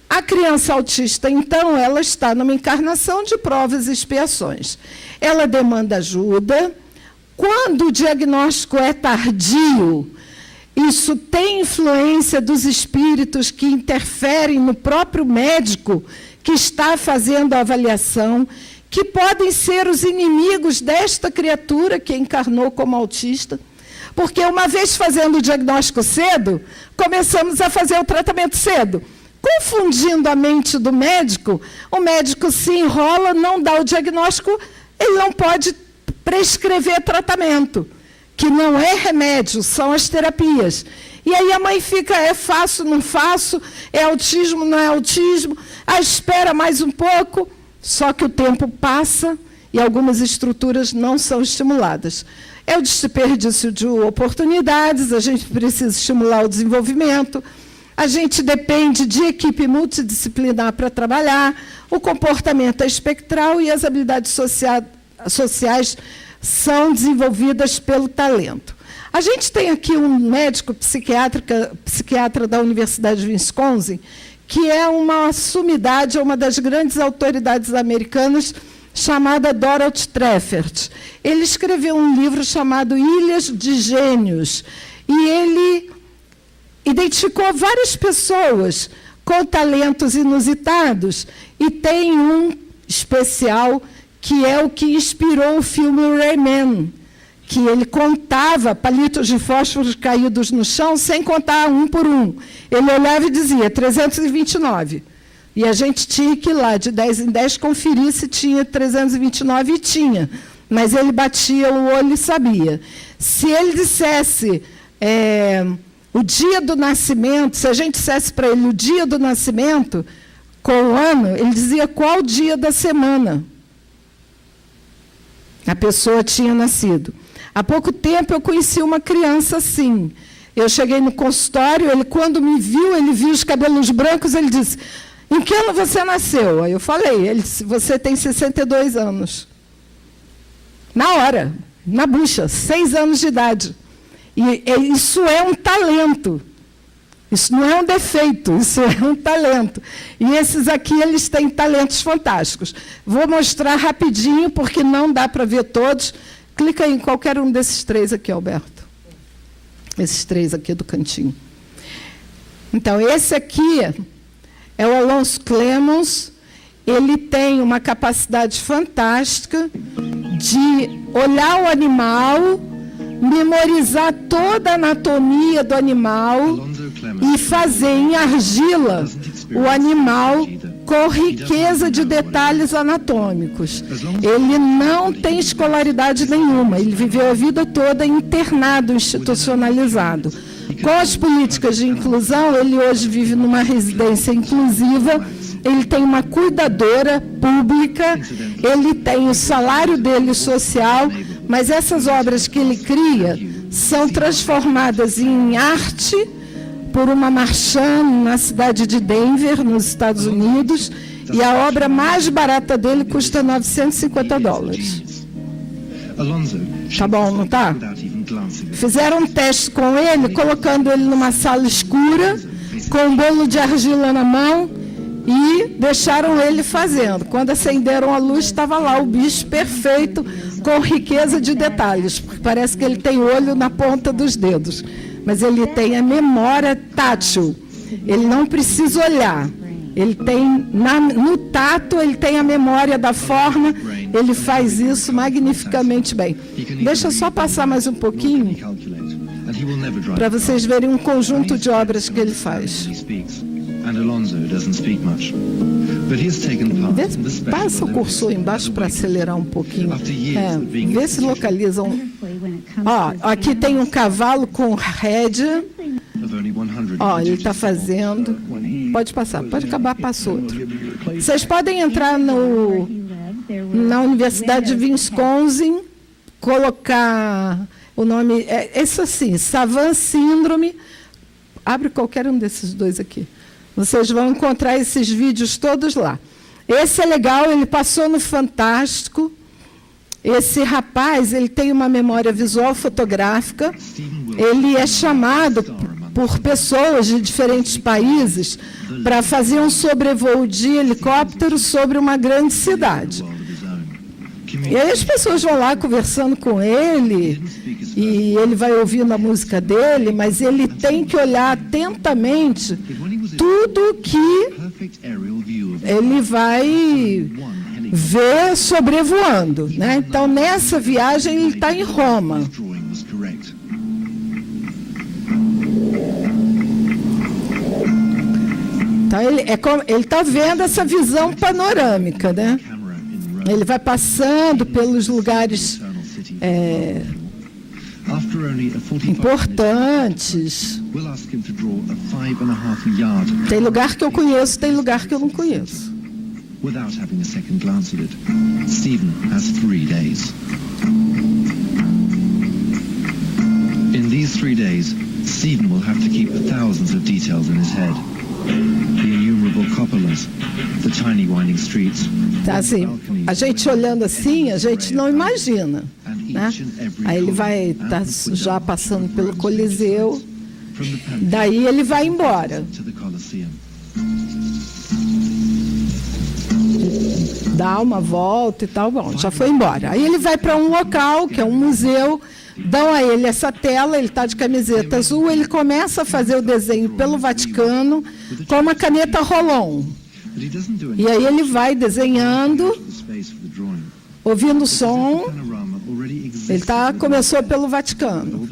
A criança autista, então, ela está numa encarnação de provas e expiações. Ela demanda ajuda. Quando o diagnóstico é tardio, isso tem influência dos espíritos que interferem no próprio médico que está fazendo a avaliação, que podem ser os inimigos desta criatura que encarnou como autista, porque, uma vez fazendo o diagnóstico cedo, começamos a fazer o tratamento cedo. Confundindo a mente do médico, o médico se enrola, não dá o diagnóstico, ele não pode prescrever tratamento, que não é remédio, são as terapias. E aí a mãe fica, é faço, não faço, é autismo, não é autismo, espera mais um pouco, só que o tempo passa e algumas estruturas não são estimuladas. É o desperdício de oportunidades, a gente precisa estimular o desenvolvimento, a gente depende de equipe multidisciplinar para trabalhar, o comportamento é espectral e as habilidades sociais são desenvolvidas pelo talento. A gente tem aqui um médico psiquiatra da Universidade de Wisconsin, que é uma sumidade, uma das grandes autoridades americanas, chamada Dorothy Treffert. Ele escreveu um livro chamado Ilhas de Gênios, e ele identificou várias pessoas com talentos inusitados, e tem um especial que é o que inspirou o filme Rayman, que ele contava palitos de fósforo caídos no chão sem contar um por um. Ele olhava e dizia 329. E a gente tinha que ir lá, de 10 em 10, conferir se tinha 329, e tinha. Mas ele batia o olho e sabia. Se ele dissesse o dia do nascimento, se a gente dissesse para ele o dia do nascimento, com o ano, ele dizia qual dia da semana a pessoa tinha nascido. Há pouco tempo eu conheci uma criança assim. Eu cheguei no consultório, ele, quando me viu, ele viu os cabelos brancos, ele disse, em que ano você nasceu? Aí eu falei, ele disse, você tem 62 anos. Na hora, na bucha, 6 anos de idade. E isso é um talento. Isso não é um defeito, isso é um talento. E esses aqui, eles têm talentos fantásticos. Vou mostrar rapidinho, porque não dá para ver todos. Clica em qualquer um desses 3 aqui, Alberto. Esses 3 aqui do cantinho. Então, esse aqui é o Alonso Clemons. Ele tem uma capacidade fantástica de olhar o animal, memorizar toda a anatomia do animal e fazer em argila o animal com riqueza de detalhes anatômicos. Ele não tem escolaridade nenhuma, ele viveu a vida toda internado, institucionalizado. Com as políticas de inclusão, ele hoje vive numa residência inclusiva, ele tem uma cuidadora pública, ele tem o salário dele social, mas essas obras que ele cria são transformadas em arte por uma marchand na cidade de Denver, nos Estados Unidos, e a obra mais barata dele custa $950. Tá bom, não tá? Fizeram um teste com ele, colocando ele numa sala escura, com um bolo de argila na mão, e deixaram ele fazendo. Quando acenderam a luz, estava lá o bicho perfeito, com riqueza de detalhes, porque parece que ele tem olho na ponta dos dedos. Mas ele tem a memória tátil, ele não precisa olhar, ele tem, no tato, ele tem a memória da forma, ele faz isso magnificamente bem. Deixa eu só passar mais um pouquinho, para vocês verem um conjunto de obras que ele faz. Passa o cursor embaixo para acelerar um pouquinho. Vê se localizam Ó, aqui tem um cavalo com rédea. Ó, ele está fazendo. Pode passar, pode acabar, passa outro. Vocês podem entrar na Universidade de Wisconsin, colocar o nome, isso assim, Savant Síndrome. Abre qualquer um desses dois aqui. Vocês vão encontrar esses vídeos todos lá. Esse é legal, ele passou no Fantástico. Esse rapaz, ele tem uma memória visual fotográfica. Ele é chamado por pessoas de diferentes países para fazer um sobrevoo de helicóptero sobre uma grande cidade. E aí as pessoas vão lá conversando com ele, e ele vai ouvindo a música dele, mas ele tem que olhar atentamente tudo que ele vai ver sobrevoando, né? Então, nessa viagem, ele está em Roma. Então, ele está vendo essa visão panorâmica, né? Ele vai passando pelos lugares importantes. Tem lugar que eu conheço, tem lugar que eu não conheço. Without having a second glance at it, Stephen has 3 days. In these 3 days, Stephen will have to keep thousands of details in his head. The innumerable cupolas, the tiny winding streets. Tá assim, a gente olhando assim, a gente não imagina, né? Aí ele vai estar já passando pelo Coliseu, daí ele vai embora. Dá uma volta e tal, bom, já foi embora. Aí ele vai para um local, que é um museu, dão a ele essa tela, ele está de camiseta azul, ele começa a fazer o desenho pelo Vaticano com uma caneta Rolon. E aí ele vai desenhando, ouvindo o som, ele começou pelo Vaticano.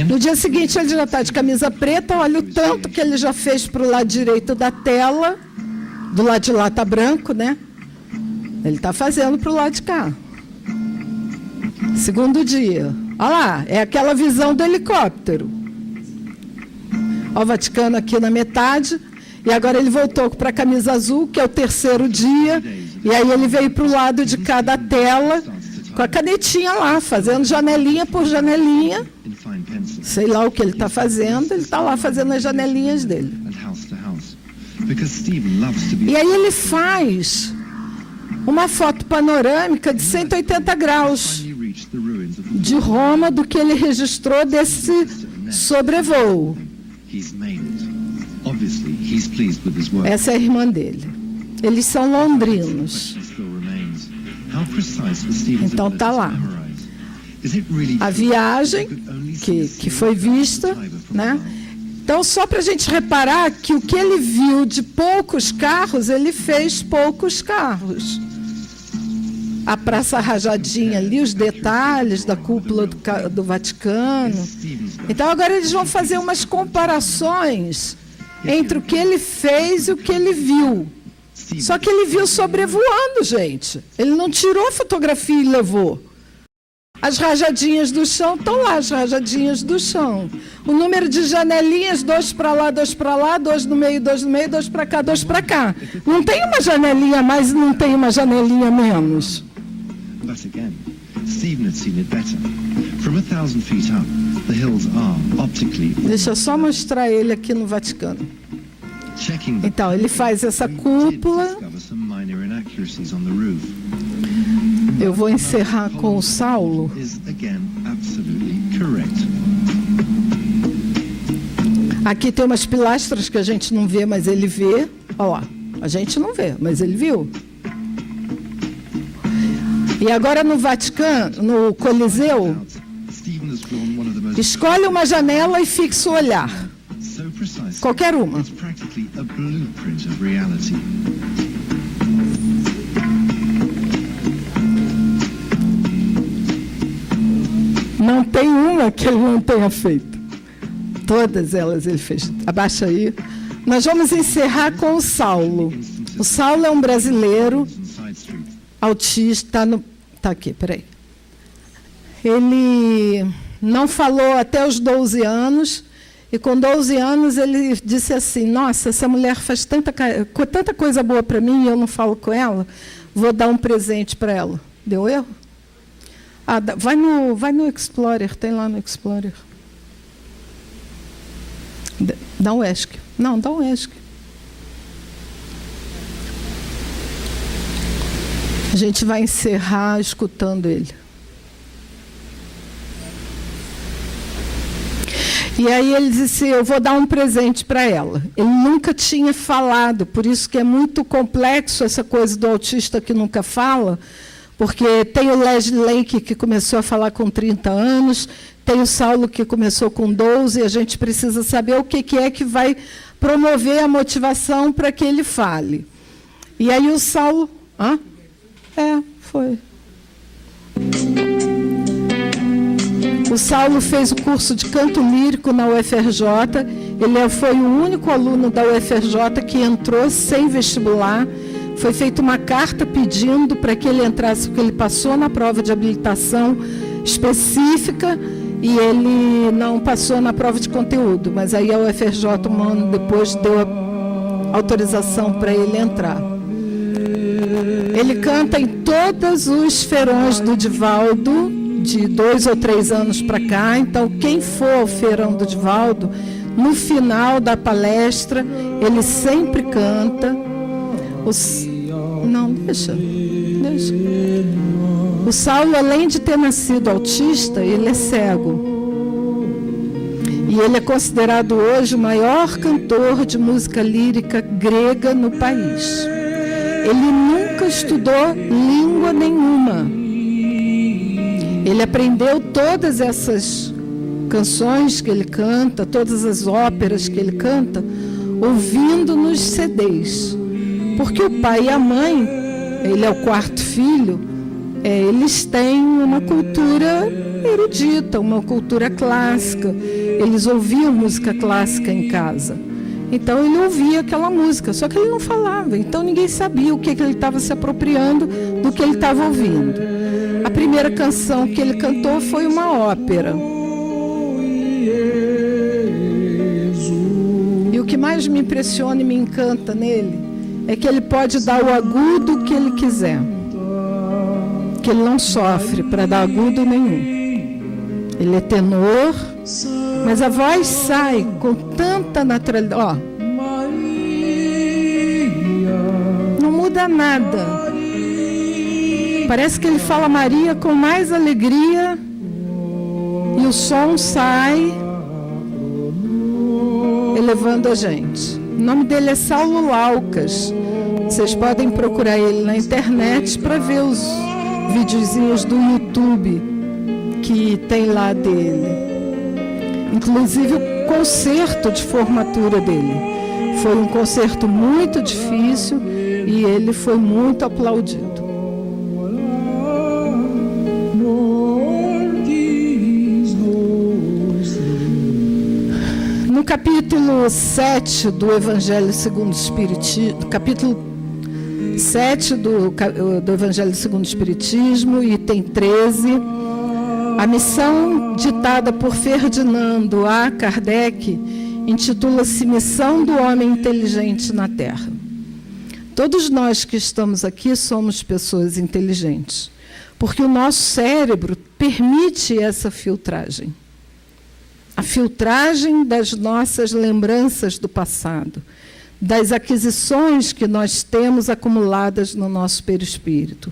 No dia seguinte, ele já está de camisa preta, olha o tanto que ele já fez para o lado direito da tela, do lado de lá está branco, né? Ele está fazendo para o lado de cá. Segundo dia. Olha lá, é aquela visão do helicóptero. Olha o Vaticano aqui na metade, e agora ele voltou para a camisa azul, que é o terceiro dia, e aí ele veio para o lado de cá da tela, com a canetinha lá, fazendo janelinha por janelinha. Sei lá o que ele está fazendo, ele está lá fazendo as janelinhas dele. E aí ele faz uma foto panorâmica de 180 graus de Roma, do que ele registrou desse sobrevoo. Essa é a irmã dele. Eles são londrinos. Então está lá. A viagem que foi vista, né? Então, só para a gente reparar que o que ele viu de poucos carros, ele fez poucos carros. A Praça Rajadinha ali, os detalhes da cúpula do Vaticano. Então, agora eles vão fazer umas comparações entre o que ele fez e o que ele viu. Só que ele viu sobrevoando, gente. Ele não tirou a fotografia e levou. As rajadinhas do chão estão lá, as rajadinhas do chão. O número de janelinhas, 2 para lá, 2 para lá, 2 no meio, 2 no meio, 2 para cá, 2 para cá. Não tem uma janelinha a mais e não tem uma janelinha a menos. Deixa eu só mostrar ele aqui no Vaticano. Então, ele faz essa cúpula. Eu vou encerrar com o Saulo. Aqui tem umas pilastras que a gente não vê, mas ele vê. Olha lá, a gente não vê, mas ele viu. E agora no Vaticano, no Coliseu, escolhe uma janela e fixa o olhar. Qualquer uma. Não tem uma que ele não tenha feito. Todas elas ele fez. Abaixa aí. Nós vamos encerrar com o Saulo. O Saulo é um brasileiro and side streets. autista. Tá aqui, peraí. Ele não falou até os 12 anos. E com 12 anos ele disse assim: nossa, essa mulher faz tanta coisa boa para mim e eu não falo com ela, vou dar um presente para ela. Deu erro? Ah, vai no Explorer, tem lá no Explorer. Dá um ESC. Não, dá um ESC. A gente vai encerrar escutando ele. E aí ele disse: eu vou dar um presente para ela. Ele nunca tinha falado, por isso que é muito complexo essa coisa do autista que nunca fala, porque tem o Leslie Lake, que começou a falar com 30 anos, tem o Saulo, que começou com 12, e a gente precisa saber o que é que vai promover a motivação para que ele fale. E aí o Saulo... Hã? Foi. O Saulo fez o curso de canto lírico na UFRJ. Ele foi o único aluno da UFRJ que entrou sem vestibular. Foi feita uma carta pedindo para que ele entrasse, porque ele passou na prova de habilitação específica e ele não passou na prova de conteúdo. Mas aí a UFRJ, um ano depois, deu a autorização para ele entrar. Ele canta em todos os feirões do Divaldo, de 2 ou 3 anos para cá. Então, quem for ao feirão do Divaldo, no final da palestra, ele sempre canta. Não, deixa. O Saulo, além de ter nascido autista, ele é cego. E ele é considerado hoje o maior cantor de música lírica grega no país. Ele nunca estudou língua nenhuma. Ele aprendeu todas essas canções que ele canta, todas as óperas que ele canta, ouvindo nos CDs. Porque o pai e a mãe, ele é o 4º filho, eles têm uma cultura erudita, uma cultura clássica. Eles ouviam música clássica em casa. Então ele ouvia aquela música, só que ele não falava. Então ninguém sabia o que ele estava se apropriando do que ele estava ouvindo. A primeira canção que ele cantou foi uma ópera. E o que mais me impressiona e me encanta nele é que ele pode dar o agudo que ele quiser. Que ele não sofre para dar agudo nenhum. Ele é tenor, mas a voz sai com tanta naturalidade. Não muda nada. Parece que ele fala Maria com mais alegria e o som sai elevando a gente. O nome dele é Saulo Laucas. Vocês podem procurar ele na internet para ver os videozinhos do YouTube que tem lá dele. Inclusive o concerto de formatura dele. Foi um concerto muito difícil e ele foi muito aplaudido. No capítulo 7 do Evangelho segundo o Espiritismo, capítulo 7 do Evangelho segundo o Espiritismo, item 13, a missão ditada por Ferdinando a Kardec intitula-se Missão do Homem Inteligente na Terra. Todos nós que estamos aqui somos pessoas inteligentes, porque o nosso cérebro permite essa filtragem. A filtragem das nossas lembranças do passado, das aquisições que nós temos acumuladas no nosso perispírito.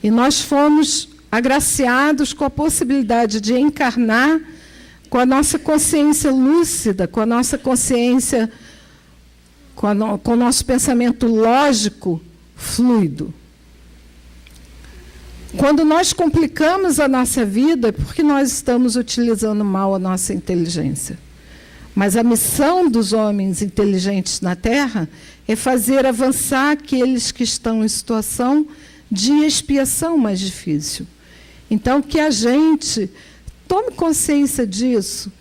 E nós fomos agraciados com a possibilidade de encarnar com a nossa consciência lúcida, com a nossa consciência, com o nosso pensamento lógico fluido. Quando nós complicamos a nossa vida, é porque nós estamos utilizando mal a nossa inteligência. Mas a missão dos homens inteligentes na Terra é fazer avançar aqueles que estão em situação de expiação mais difícil. Então, que a gente tome consciência disso,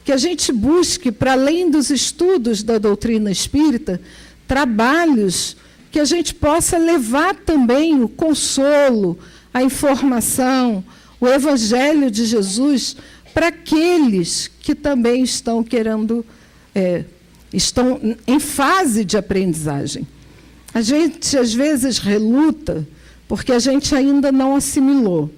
que a gente busque, para além dos estudos da doutrina espírita, trabalhos que a gente possa levar também o consolo, a informação, o Evangelho de Jesus para aqueles que também estão querendo, estão em fase de aprendizagem. A gente, às vezes, reluta porque a gente ainda não assimilou.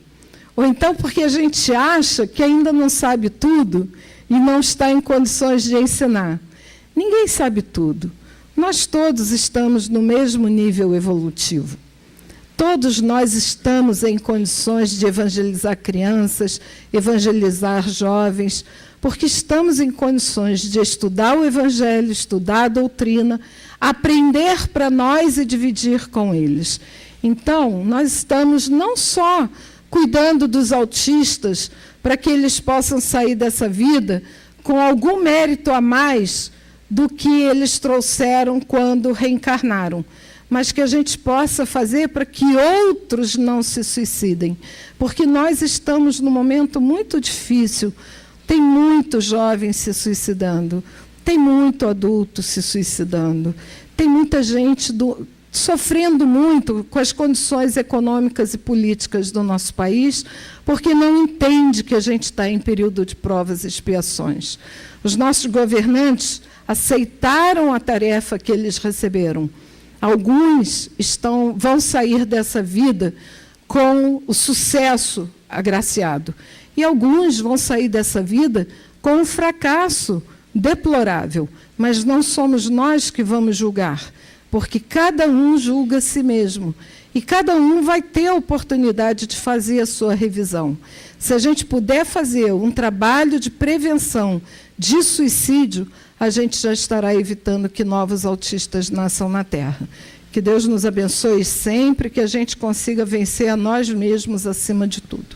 Ou então porque a gente acha que ainda não sabe tudo e não está em condições de ensinar. Ninguém sabe tudo. Nós todos estamos no mesmo nível evolutivo. Todos nós estamos em condições de evangelizar crianças, evangelizar jovens, porque estamos em condições de estudar o Evangelho, estudar a doutrina, aprender para nós e dividir com eles. Então, nós estamos não só cuidando dos autistas, para que eles possam sair dessa vida com algum mérito a mais do que eles trouxeram quando reencarnaram, mas que a gente possa fazer para que outros não se suicidem, porque nós estamos num momento muito difícil. Tem muito jovem se suicidando, tem muito adulto se suicidando, tem muita gente sofrendo muito com as condições econômicas e políticas do nosso país, porque não entende que a gente está em período de provas e expiações. Os nossos governantes aceitaram a tarefa que eles receberam. Alguns vão sair dessa vida com o sucesso agraciado, e alguns vão sair dessa vida com um fracasso deplorável, mas não somos nós que vamos julgar, porque cada um julga a si mesmo, e cada um vai ter a oportunidade de fazer a sua revisão. Se a gente puder fazer um trabalho de prevenção de suicídio, a gente já estará evitando que novos autistas nasçam na Terra. Que Deus nos abençoe sempre, que a gente consiga vencer a nós mesmos acima de tudo.